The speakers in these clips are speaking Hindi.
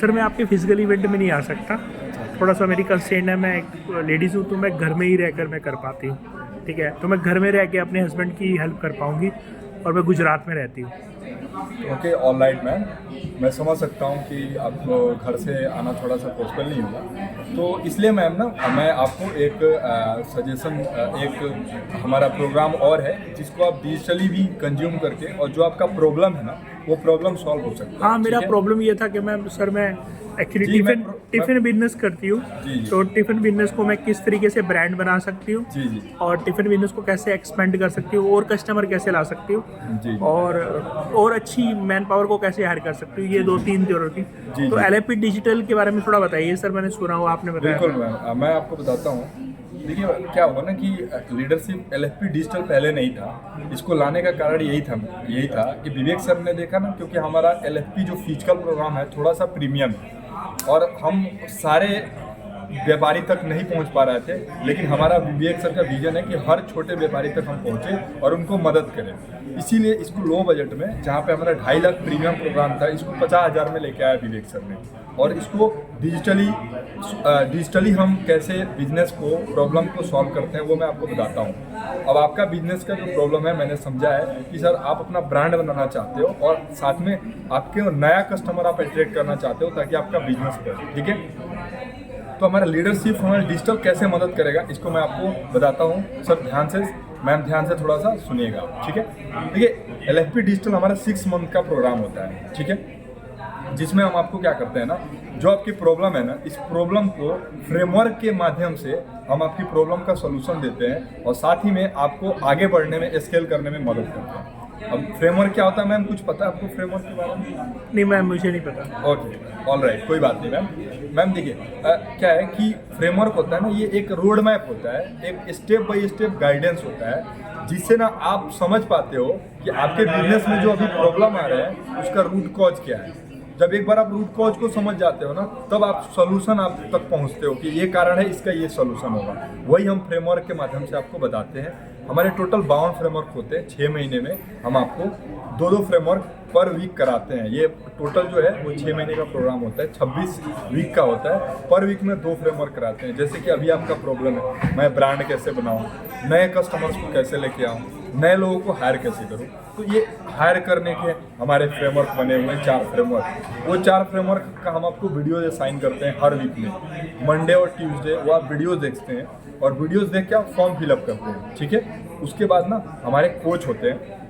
सर मैं आपके फिजिकल इवेंट में नहीं आ सकता, थोड़ा सा मेरी कंस्ट्रेंट है, मैं एक लेडीज़ हूँ तो मैं घर में ही रहकर मैं कर पाती हूँ, ठीक है। तो मैं घर में रह के अपने हस्बैंड की हेल्प कर पाऊँगी और मैं गुजरात में रहती हूँ। ओके, ऑल राइट मैम, मैं समझ सकता हूँ कि आपको घर से आना थोड़ा सा पॉसिबल नहीं होगा, तो इसलिए मैम ना मैं आपको एक सजेशन, एक हमारा प्रोग्राम और है जिसको आप डिजिटली भी कंज्यूम करके और जो आपका प्रॉब्लम है ना वो प्रॉब्लम सॉल्व हो सकता है। हाँ, मेरा ठीक है? प्रॉब्लम ये था कि मैं एक्चुअली जी, टिफ़िन बिजनेस करती हूँ। जी, जी। तो टिफ़िन बिजनेस को मैं किस तरीके से ब्रांड बना सकती हूँ जी, जी। और टिफ़िन बिजनेस को कैसे एक्सपेंड कर सकती हूँ और कस्टमर कैसे ला सकती हूँ जी। और अच्छी मैन पावर को कैसे हायर कर सकती हूँ, ये 2-3 जरूरत थी। जी, तो जी। LFP डिजिटल के बारे में थोड़ा बताइए सर, मैंने सुना हो, आपने बताया। बिल्कुल मैम, मैं आपको बताता हूँ। देखिए क्या हुआ ना कि लीडरशिप LFP डिजिटल पहले नहीं था, इसको लाने का कारण यही था कि विवेक सर ने देखा ना, क्योंकि हमारा LFP जो फिजिकल प्रोग्राम है थोड़ा सा प्रीमियम है और हम सारे व्यापारी तक नहीं पहुंच पा रहे थे, लेकिन हमारा विवेक सर का विजन है कि हर छोटे व्यापारी तक हम पहुंचे और उनको मदद करें। इसीलिए इसको लो बजट में, जहां पे हमारा 2.5 लाख प्रीमियम प्रोग्राम था, इसको 50,000 में लेके आया विवेक सर ने। और इसको डिजिटली हम कैसे बिजनेस को प्रॉब्लम को सॉल्व करते हैं वो मैं आपको बताता हूँ। अब आपका बिजनेस का जो प्रॉब्लम है, मैंने समझा है कि सर आप अपना ब्रांड बनाना चाहते हो और साथ में आपके नया कस्टमर आप अट्रैक्ट करना चाहते हो ताकि आपका बिजनेस बढ़े, ठीक है। तो हमारा लीडरशिप हमारा डिजिटल कैसे मदद करेगा इसको मैं आपको बताता हूँ। सर ध्यान से, मैम ध्यान से थोड़ा सा सुनिएगा, ठीक है। देखिए LFP डिजिटल हमारा 6 मंथ का प्रोग्राम होता है, ठीक है, जिसमें हम आपको क्या करते हैं ना, जो आपकी प्रॉब्लम है ना, इस प्रॉब्लम को फ्रेमवर्क के माध्यम से हम आपकी प्रॉब्लम का सोल्यूशन देते हैं और साथ ही में आपको आगे बढ़ने में, स्केल करने में मदद करते हैं। अब फ्रेमवर्क क्या होता है मैम, कुछ पता है आपको फ्रेमवर्क के बारे में? नहीं मैम, मुझे नहीं पता। ओके, ऑल राइट, कोई बात नहीं मैम। मैम देखिए क्या है कि फ्रेमवर्क होता है ना, ये एक रोड मैप होता है, एक स्टेप बाय स्टेप गाइडेंस होता है, जिससे ना आप समझ पाते हो कि आपके बिजनेस में जो अभी प्रॉब्लम आ रहा है उसका रूट कॉज क्या है। जब एक बार आप रूट कॉज को समझ जाते हो ना, तब आप सोल्यूशन आप तक पहुंचते हो कि ये कारण है, इसका ये सोल्यूशन होगा। वही हम फ्रेमवर्क के माध्यम से आपको बताते हैं। हमारे टोटल 52 फ्रेमवर्क होते हैं। 6 महीने में हम आपको 2-2 फ्रेमवर्क पर वीक कराते हैं। ये टोटल जो है वो 6 महीने का प्रोग्राम होता है, 26 वीक का होता है। पर वीक में 2 फ्रेमवर्क कराते हैं। जैसे कि अभी आपका प्रॉब्लम है, मैं ब्रांड कैसे बनाऊँ, नए कस्टमर्स को कैसे लेके आऊँ, नए लोगों को हायर कैसे करूँ, तो ये हायर करने के हमारे फ्रेमवर्क बने हुए हैं, 4 फ्रेमवर्क। वो 4 फ्रेमवर्क का हम आपको वीडियोज असाइन करते हैं हर वीक में, मंडे और ट्यूसडे। वो आप वीडियोज देखते हैं और वीडियोज देख के आप फॉर्म फिलअप करते हैं, ठीक है। उसके बाद ना हमारे कोच होते हैं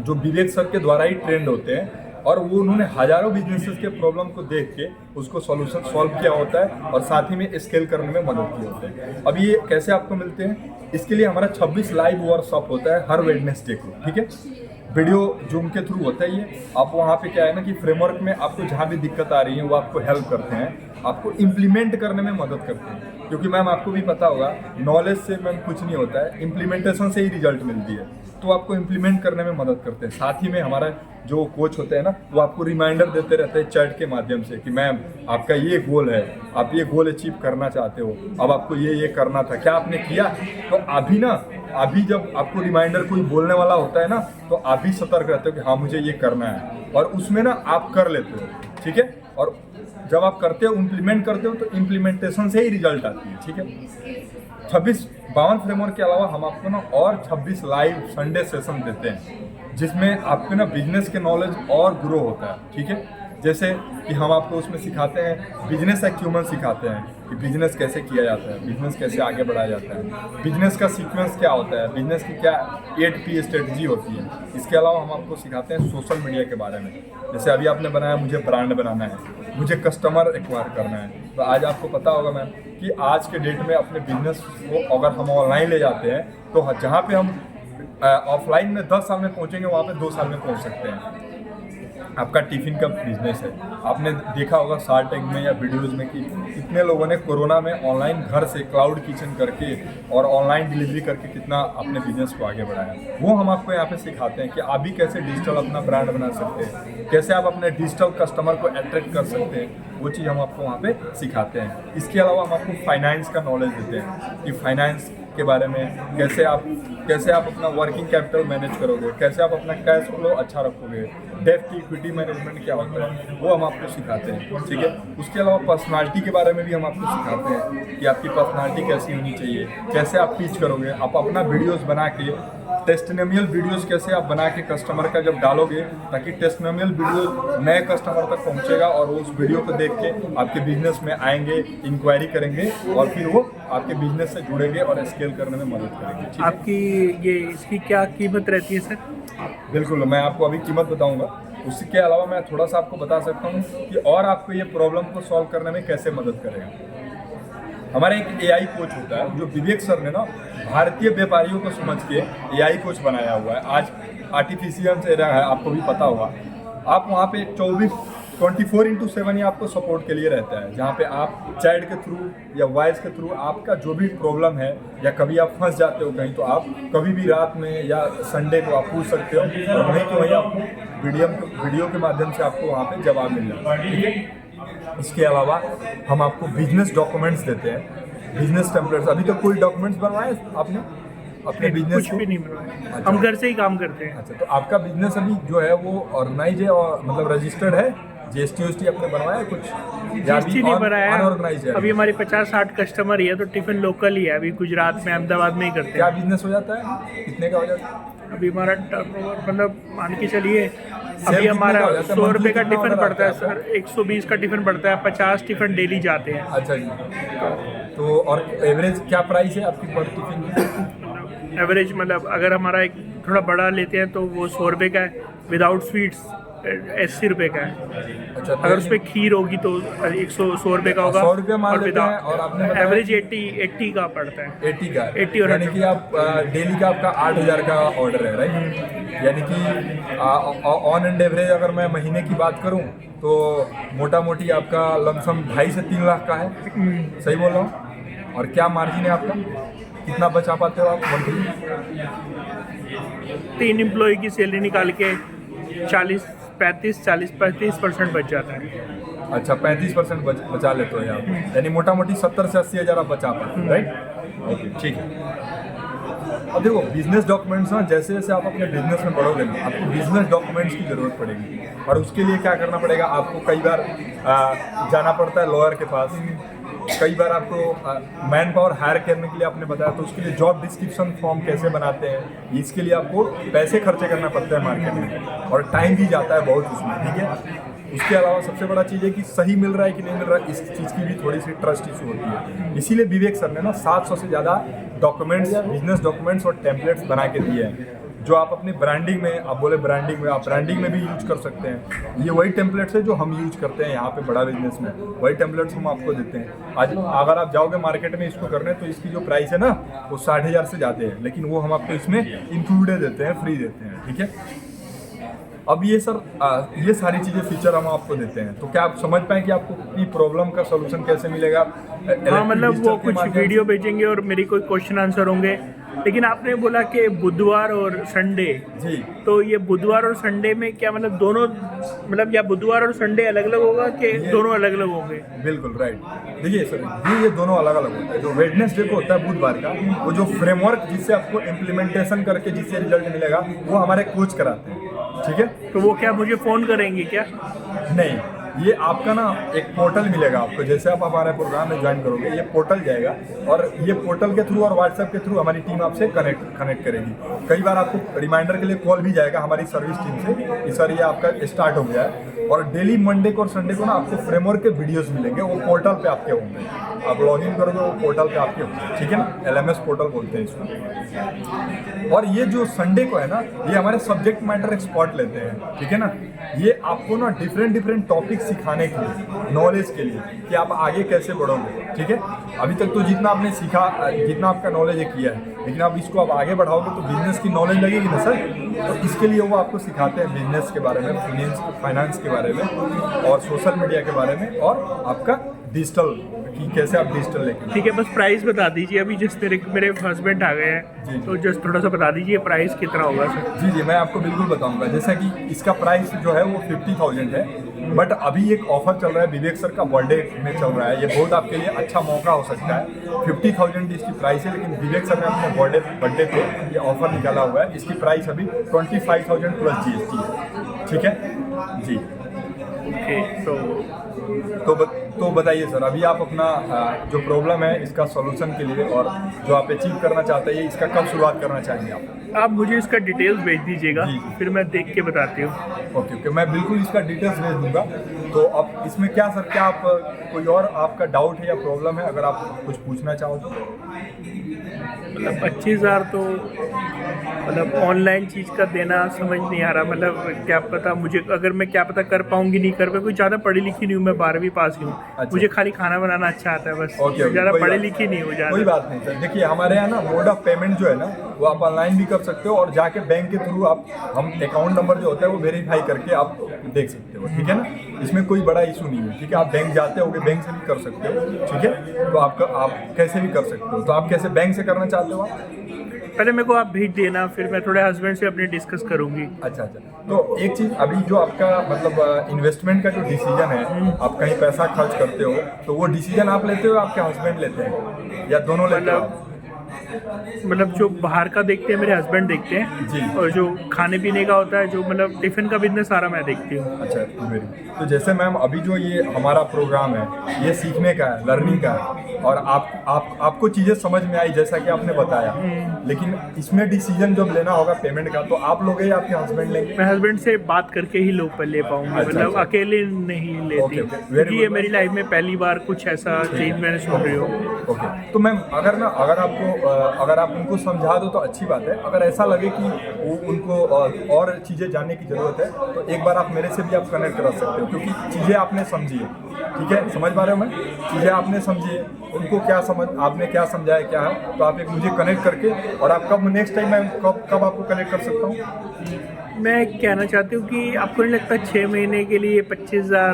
जो विवेक सर के द्वारा ही ट्रेंड होते हैं और वो उन्होंने हजारों बिजनेसेस के प्रॉब्लम को देख के उसको सॉल्यूशन सॉल्व किया होता है और साथ ही में स्केल करने में मदद की होती है। अब ये कैसे आपको मिलते हैं, इसके लिए हमारा 26 लाइव वर्कशॉप होता है हर वेडनेसडे को, ठीक है। वीडियो जूम के थ्रू होता है ये। आप वहाँ पे क्या है ना कि फ्रेमवर्क में आपको जहाँ भी दिक्कत आ रही है वो आपको हेल्प करते हैं, आपको इम्प्लीमेंट करने में मदद करते हैं। क्योंकि मैम आपको भी पता होगा, नॉलेज से मैम कुछ नहीं होता है, इम्प्लीमेंटेशन से ही रिजल्ट मिलती है। तो आपको इम्प्लीमेंट करने में मदद करते हैं। साथ ही में हमारा जो कोच होते हैं ना, वो आपको रिमाइंडर देते रहते हैं चैट के माध्यम से कि मैम आपका ये गोल है, आप ये गोल अचीव करना चाहते हो, अब आपको ये करना था, क्या आपने किया? तो अभी जब आपको रिमाइंडर कोई बोलने वाला होता है ना, तो आप भी सतर्क रहते हो कि हाँ मुझे ये करना है, और उसमें ना आप कर लेते हो, ठीक है। और जब आप करते हो, इम्प्लीमेंट करते हो, तो इम्प्लीमेंटेशन से ही रिजल्ट आती है, ठीक है। 52 फ्रेमवर्क के अलावा हम आपको ना और 26 लाइव संडे सेशन देते हैं, जिसमें आपके ना बिजनेस के नॉलेज और ग्रो होता है, ठीक है। जैसे कि हम आपको उसमें सिखाते हैं, बिजनेस एक्यूमेंट सिखाते हैं कि बिजनेस कैसे किया जाता है, बिजनेस कैसे आगे बढ़ाया जाता है, बिजनेस का सीक्वेंस क्या होता है, बिजनेस की क्या 8P स्ट्रेटजी होती है। इसके अलावा हम आपको सिखाते हैं सोशल मीडिया के बारे में। जैसे अभी आपने बनाया, मुझे ब्रांड बनाना है, मुझे कस्टमर एक्वायर करना है, तो आज आपको पता होगा मैम कि आज के डेट में अपने बिजनेस को अगर हम ऑनलाइन ले जाते हैं, तो जहाँ पे हम ऑफलाइन में 10 साल में पहुँचेंगे, वहाँ पे 2 साल में पहुँच सकते हैं। आपका टिफ़िन का बिजनेस है, आपने देखा होगा शार्क टैंक में या वीडियोज़ में कि कितने लोगों ने कोरोना में ऑनलाइन घर से क्लाउड किचन करके और ऑनलाइन डिलीवरी करके कितना अपने बिजनेस को आगे बढ़ाया। वो हम आपको यहाँ पे सिखाते हैं कि आप भी कैसे डिजिटल अपना ब्रांड बना सकते हैं, कैसे आप अपने डिजिटल कस्टमर को अट्रैक्ट कर सकते हैं, वो चीज़ हम आपको वहाँ पे सिखाते हैं। इसके अलावा हम आपको फाइनेंस का नॉलेज देते हैं कि फाइनेंस के बारे में कैसे आप कैसे आप अपना वर्किंग कैपिटल मैनेज करोगे, कैसे आप अपना कैश फ्लो अच्छा रखोगे, डेप्ट इक्विटी मैनेजमेंट क्या होता है वो हम आपको सिखाते हैं, ठीक है। उसके अलावा पर्सनालिटी के बारे में भी हम आपको सिखाते हैं कि आपकी पर्सनालिटी कैसी होनी चाहिए, कैसे आप पिच करोगे, आप अपना वीडियोस बना के टेस्टिमोनियल वीडियोस कैसे आप बना के कस्टमर का जब डालोगे ताकि टेस्टिमोनियल वीडियो नए कस्टमर तक पहुंचेगा और वो उस वीडियो को देख के आपके बिजनेस में आएंगे, इंक्वायरी करेंगे और फिर वो आपके बिजनेस से जुड़ेंगे और स्केल करने में मदद करेंगे, ठीक है। आपकी ये इसकी क्या कीमत रहती है सर? बिल्कुल, मैं आपको अभी कीमत बताऊंगा। उसके अलावा मैं थोड़ा सा आपको बता सकता हूँ कि और आपको ये प्रॉब्लम को सॉल्व करने में कैसे मदद करेगा। हमारे एक एआई कोच होता है जो विवेक सर ने ना भारतीय व्यापारियों को समझ के एआई कोच बनाया हुआ है। आज आर्टिफिशियल एरा है, आपको भी पता होगा। आप वहाँ पे 24/7 ही आपको सपोर्ट के लिए रहता है, जहाँ पे आप चैट के थ्रू या वॉइस के थ्रू आपका जो भी प्रॉब्लम है या कभी आप फंस जाते हो कहीं, तो आप कभी भी रात में या संडे को आप पूछ सकते हो और वहीं के वहीं आपको वीडियो के माध्यम से आपको वहाँ पे जवाब मिल जाता है, ठीक है। इसके अलावा हम आपको बिजनेस डॉक्यूमेंट्स देते हैं, बिजनेस टेम्पलेट्स। अभी तक कोई डॉक्यूमेंट्स बनवाए आपने अपने बिजनेस कुछ भी नहीं बनवाया। अच्छा। हम घर से ही काम करते हैं। अच्छा, तो आपका बिजनेस अभी जो है वो ऑर्गेनाइज है और मतलब रजिस्टर्ड है, जीएसटी आपने बनवाया कुछ? जीएसटी नहीं बनाया अनऑर्गेनाइज है अभी। हमारे 50-60 कस्टमर ही है, तो टिफिन लोकल ही है, अभी गुजरात में अहमदाबाद में ही करते हैं। क्या बिजनेस हो जाता है, कितने का हो जाता है अभी हमारा टर्नओवर? मतलब मान के चलिए अभी हमारा 100 रुपये का टिफिन पड़ता है सर, 120 का टिफिन पड़ता है, 50 टिफिन डेली जाते हैं। अच्छा जी, तो और एवरेज क्या प्राइस है आपकी पर टिफिन की? एवरेज मतलब अगर हमारा एक थोड़ा बड़ा लेते हैं तो वो 100 रुपये का है, विदाउट स्वीट्स 80 रुपये का है। अच्छा, अगर उस पर खीर होगी तो 100 रुपये का होगा। 100 रुपये मान और लेते हैं। और आपने एवरेज 80 का पड़ता है। 80 का 80 और यानी कि आप डेली का आपका 8000 का ऑर्डर है, राइट। यानी कि ऑन एंड एवरेज अगर मैं महीने की बात करूं तो मोटा मोटी आपका लमसम 2.5 से 3 लाख का है, सही बोल रहा हूँ? और क्या मार्जिन है आपका, कितना बचा पाते हो आप मंथली? 3 एम्प्लॉय की सैलरी निकाल के 35% बच जाता है। अच्छा, 35% बचा लेते हो आप, यानी मोटा मोटी 70 से 80 हज़ार आप बचा पाते, राइट। ओके, ठीक है। अब देखो बिजनेस डॉक्यूमेंट्स ना, जैसे जैसे आप अपने बिजनेस में बढ़ोगे ना आपको बिजनेस डॉक्यूमेंट्स की ज़रूरत पड़ेगी, और उसके लिए क्या करना पड़ेगा आपको, कई बार जाना पड़ता है लॉयर के पास, कई बार आपको मैन पावर हायर करने के लिए आपने बताया तो उसके लिए जॉब डिस्क्रिप्शन फॉर्म कैसे बनाते हैं, इसके लिए आपको पैसे खर्चे करना पड़ता है मार्केट में, और टाइम भी जाता है बहुत उसमें, ठीक है। उसके अलावा सबसे बड़ा चीज़ है कि सही मिल रहा है कि नहीं मिल रहा है, इस चीज़ की भी थोड़ी सी ट्रस्ट इशू होती है। इसीलिए विवेक सर ने ना 700 से ज़्यादा डॉक्यूमेंट्स, बिजनेस डॉक्यूमेंट्स और टेम्पलेट्स बना के दिए हैं, जो आप अपनी ब्रांडिंग में, आप बोले ब्रांडिंग में, आप ब्रांडिंग में भी यूज कर सकते हैं। ये वही टेम्पलेट्स है जो हम यूज करते हैं यहाँ पे बड़ा बिजनेस में, वही टेम्पलेट्स हम आपको देते हैं। आज अगर आप जाओगे मार्केट में इसको करने तो इसकी जो प्राइस है ना वो 60,000 से जाते हैं, लेकिन वो हम आपको इसमें इंक्लूडेड देते हैं, फ्री देते हैं, ठीक है। अब ये सर ये सारी चीज़ें फीचर हम आपको देते हैं, तो क्या आप समझ पाए कि आपको की प्रॉब्लम का सोल्यूशन कैसे मिलेगा? हाँ, मतलब वो कुछ वीडियो भेजेंगे और मेरी कोई क्वेश्चन आंसर होंगे, लेकिन आपने बोला कि बुधवार और संडे जी, तो ये बुधवार और संडे में क्या मतलब दोनों, मतलब या बुधवार और संडे अलग अलग होगा कि दोनों अलग अलग होंगे? बिल्कुल राइट। देखिए सर, ये दोनों अलग अलग होता है। जो वेडनेसडे को होता है बुधवार का, वो जो फ्रेमवर्क जिससे आपको इम्प्लीमेंटेशन करके जिससे रिजल्ट मिलेगा वो हमारे कोच कराते हैं, ठीक है। तो वो क्या मुझे फ़ोन करेंगे क्या? नहीं, ये आपका ना एक पोर्टल मिलेगा आपको, जैसे आप हमारे प्रोग्राम में ज्वाइन करोगे ये पोर्टल जाएगा, और ये पोर्टल के थ्रू और व्हाट्सएप के थ्रू हमारी टीम आपसे कनेक्ट करेगी। कई बार आपको रिमाइंडर के लिए कॉल भी जाएगा हमारी सर्विस टीम से कि सर ये आपका स्टार्ट हो गया है, और डेली मंडे को और संडे को ना आपको फ्रेमवर्क के वीडियोस मिलेंगे, वो पोर्टल पे आपके होंगे, आप लॉगिन करोगे वो पोर्टल पे आपके होंगे, ठीक है ना। LMS पोर्टल बोलते हैं इसको। और ये जो संडे को है ना, ये हमारे सब्जेक्ट मैटर एक्सपर्ट लेते हैं, ठीक है ना। ये आपको ना डिफरेंट टॉपिक सिखाने के लिए, नॉलेज के लिए कि आप आगे कैसे बढ़ोगे, ठीक है। अभी तक तो जितना आपने सीखा, जितना आपका नॉलेज है किया है, लेकिन आप इसको आप आगे बढ़ाओगे तो बिजनेस की नॉलेज लगेगी ना सर। तो इसके लिए वो आपको सिखाते हैं बिजनेस के बारे में, फाइनेंस के बारे में, और सोशल मीडिया के बारे में, और आपका डिजिटल कि कैसे आप डिजिटल लेके। ठीक है, बस प्राइस बता दीजिए अभी, जिस मेरे हस्बैंड आ गए हैं, तो जस्ट थोड़ा सा बता दीजिए प्राइस कितना होगा सर। जी, मैं आपको बिल्कुल बताऊंगा। जैसा कि इसका प्राइस जो है वो 50,000 है, बट अभी एक ऑफर चल रहा है, विवेक सर का बर्थडे में चल रहा है, ये बहुत आपके लिए अच्छा मौका हो सकता है। 50,000 इसकी प्राइस है, लेकिन विवेक सर ने अपने बर्थडे पे ये ऑफर निकाला हुआ है। इसकी प्राइस अभी 25,000 प्लस GST है, ठीक है जी। तो बताइए सर, अभी आप अपना जो प्रॉब्लम है इसका सॉल्यूशन के लिए और जो आप अचीव करना चाहते हैं, इसका कब शुरुआत करना चाहेंगे आप मुझे इसका डिटेल्स भेज दीजिएगा, जी। फिर मैं देख के बताती हूँ। ओके, मैं बिल्कुल इसका डिटेल्स भेज दूंगा। तो अब इसमें क्या सर, क्या आप कोई और आपका डाउट है या प्रॉब्लम है, अगर आप कुछ पूछना चाहो तो? मतलब 25,000 तो मतलब ऑनलाइन चीज़ का देना समझ नहीं आ रहा। मतलब क्या पता मुझे, अगर मैं क्या पता कर पाऊंगी नहीं कर पाऊँ, कोई ज़्यादा पढ़ी लिखी नहीं हूँ, मैं 12वीं पास ही हूँ। अच्छा। मुझे खाली खाना बनाना अच्छा आता है बस, ओके, ज़्यादा कोई पढ़ी बात- लिखी नहीं हूँ ज़्यादा। कोई बात नहीं सर, देखिए हमारे यहाँ ना मोड ऑफ पेमेंट जो है ना, वो आप ऑनलाइन भी कर सकते हो और जाके बैंक के थ्रू आप हम अकाउंट नंबर जो होता है वो वेरीफाई करके आप देख सकते हो, ठीक है ना। इसमें कोई बड़ा इशू नहीं है, ठीक है। आप बैंक जाते होगे, बैंक से भी कर सकते हो, ठीक है। तो आप कैसे भी कर सकते हो। तो आप कैसे बैंक से करना चाहते हो आप? पहले मेरे को आप भेज देना, फिर मैं थोड़े हस्बैंड से अपने डिस्कस करूँगी। अच्छा। तो एक चीज़, अभी जो आपका मतलब इन्वेस्टमेंट का जो डिसीजन है, आप कहीं पैसा खर्च करते हो तो वो डिसीजन आप लेते हो, आपके हस्बैंड लेते हैं, या दोनों लेते हो? मतलब जो बाहर का देखते हैं मेरे हस्बैंड देखते हैं जी। और जो खाने पीने का होता है, जो मतलब टिफ़िन का बिजनेस सारा मैं देखती हूँ। अच्छा, वेरी। तो जैसे मैम अभी जो ये हमारा प्रोग्राम है, ये सीखने का है, लर्निंग का है, और आपको चीज़ें समझ में आई जैसा कि आपने बताया, लेकिन इसमें डिसीजन जब लेना होगा पेमेंट का, तो आप लोगे या आपके हस्बैंड लेंगे? मैं हस्बैंड से बात करके ही लोग पर ले पाऊंगी। अच्छा, मतलब अच्छा। अकेले नहीं लेती, ओके, ओके। Very क्योंकि ये good। मेरी लाइफ में पहली बार कुछ ऐसा चीज़ मैंने सुन रही हूँ। ओके। तो मैम अगर आप उनको समझा दो तो अच्छी बात है। अगर ऐसा लगे कि उनको और चीज़ें जानने की ज़रूरत है, तो एक बार आप मेरे से भी आप कनेक्ट कर सकते हो, क्योंकि चीज़ें आपने समझी है, ठीक है। समझ पा रहे हो मैं? चीज़ें आपने समझी है, उनको आपने क्या समझाया क्या है, तो आप एक मुझे कनेक्ट करके, और आप कब नेक्स्ट टाइम मैं कब आपको कनेक्ट कर सकता हूँ? मैं कहना चाहती हूँ कि आपको नहीं लगता 6 महीने के लिए 25,000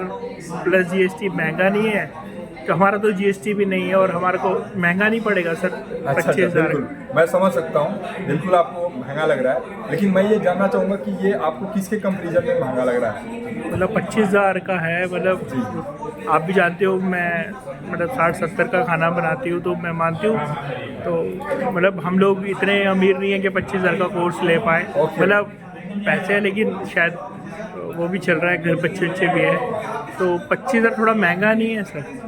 प्लस GST महंगा नहीं है? तो हमारा तो GST भी नहीं है और हमारे को महंगा नहीं पड़ेगा सर। अच्छा, 25,000 बिल्कुल मैं समझ सकता हूँ, बिल्कुल आपको महंगा लग रहा है, लेकिन मैं ये जानना चाहूँगा कि ये आपको किसके कंपैरिजन में महंगा लग रहा है? मतलब 25,000 का है। मतलब आप भी जानते हो मैं मतलब 60-70 का खाना बनाती हूँ, तो मैं मानती हूँ। तो मतलब हम लोग इतने अमीर नहीं हैं कि 25,000 का कोर्स ले पाए। Okay। मतलब पैसे हैं, लेकिन शायद वो भी चल रहा है, घर बच्चे भी है, तो 25,000 थोड़ा महंगा नहीं है सर?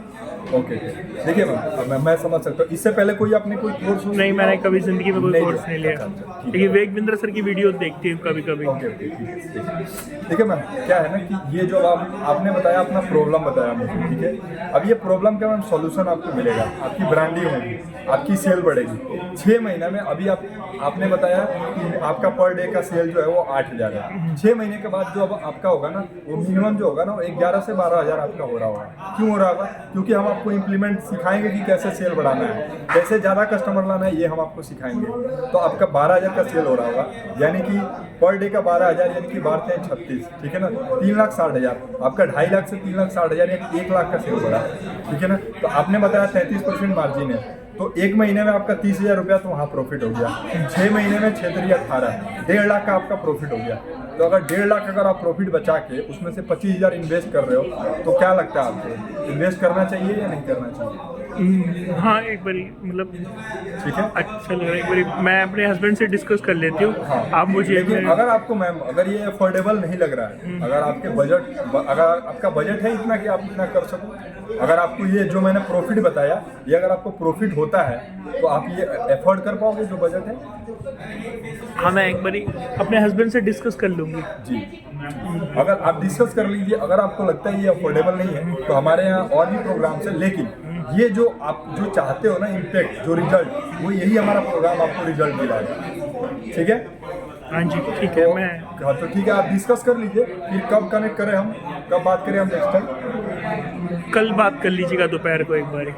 ओके। देखिए मैम, मैं समझ सकता हूँ। इससे पहले आपने कोई कोर्स? नहीं, मैंने कभी ज़िंदगी में कोई कोर्स नहीं लिया। अच्छा, ठीक है। लेकिन विवेक बिंद्रा सर की वीडियो देखती हूँ कभी कभी। ओके, ठीक है। देखिए मैम, क्या है ना कि ये जो आपने बताया, अपना प्रॉब्लम बताया मुझे, ठीक है। अब ये प्रॉब्लम का मैम सॉल्यूशन आपको मिलेगा, आपकी ब्रांडिंग होगी, आपकी सेल बढ़ेगी 6 महीने में। अभी आपने बताया कि आपका पर डे का सेल जो है वो 8,000 है। 6 महीने के बाद जो अब आपका होगा ना, वो मिनिमम जो होगा ना, वो 11 से 12,000 आपका हो रहा होगा। क्यों हो रहा होगा? क्योंकि हम आपको इम्प्लीमेंट सिखाएंगे कि कैसे सेल बढ़ाना है, कैसे ज़्यादा कस्टमर लाना है, ये हम आपको सिखाएंगे। तो आपका 12,000 का सेल हो रहा होगा, यानी कि पर डे का 12,000, यानी कि 12×36, ठीक है ना, 3,60,000। आपका 2.5 लाख से 3,60,000 यानी 1 लाख का सेल हो रहा है, ठीक है ना। तो आपने बताया 33% मार्जिन है, तो 1 महीने में आपका 30,000 रुपया तो वहाँ प्रॉफिट हो गया। 6 महीने में 6 3 18, 1.5 लाख का आपका प्रॉफिट हो गया। तो अगर 1.5 लाख अगर आप प्रॉफिट बचा के उसमें से 25,000 इन्वेस्ट कर रहे हो, तो क्या लगता है आपको, इन्वेस्ट करना चाहिए या नहीं करना चाहिए? हाँ, एक बारी मतलब ठीक है, अच्छा लग रहा है। एक बारी मैं अपने हस्बैंड से डिस्कस कर लेती हूँ। हाँ। आप मुझे लेकिन अगर आपको मैम, अगर ये अफोर्डेबल नहीं लग रहा है, अगर आपका बजट है इतना कि आप इतना कर सको, अगर आपको ये जो मैंने प्रॉफिट बताया, ये अगर आपको प्रॉफिट होता है, तो आप ये अफोर्ड कर पाओगे जो बजट है? हाँ, मैं एक बारी अपने हस्बैंड से डिस्कस कर लूँगी। जी, अगर आप डिस्कस कर लीजिए। अगर आपको लगता है ये अफोर्डेबल नहीं है, तो हमारे यहाँ और भी प्रोग्राम्स है, लेकिन ये जो आप जो चाहते हो ना, इम्पैक्ट, जो रिजल्ट, वो यही हमारा प्रोग्राम आपको रिजल्ट दिलाएगा, ठीक है। हाँ जी, ठीक है। मैं हाँ, तो ठीक है, आप डिस्कस कर लीजिए, फिर कब कनेक्ट करें हम, कब बात करें हम नेक्स्ट टाइम? कल बात कर लीजिएगा दोपहर को एक बारी।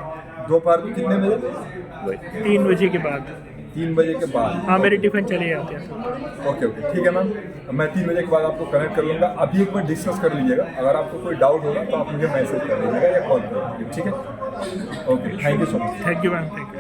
दोपहर को कितने बजे? 3 बजे के बाद। 3 बजे के बाद? हाँ, मेरे टिफ़िन चले जाते हैं। ओके, ठीक है मैम, मैं 3 बजे के बाद आपको कनेक्ट कर लूँगा। अभी एक बार डिस्कस कर लीजिएगा, अगर आपको कोई डाउट होगा तो आप मुझे मैसेज कर दीजिएगा या कॉल कर लीजिएगा, ठीक है। Okay, thank you so much. Thank you ma'am, thank you.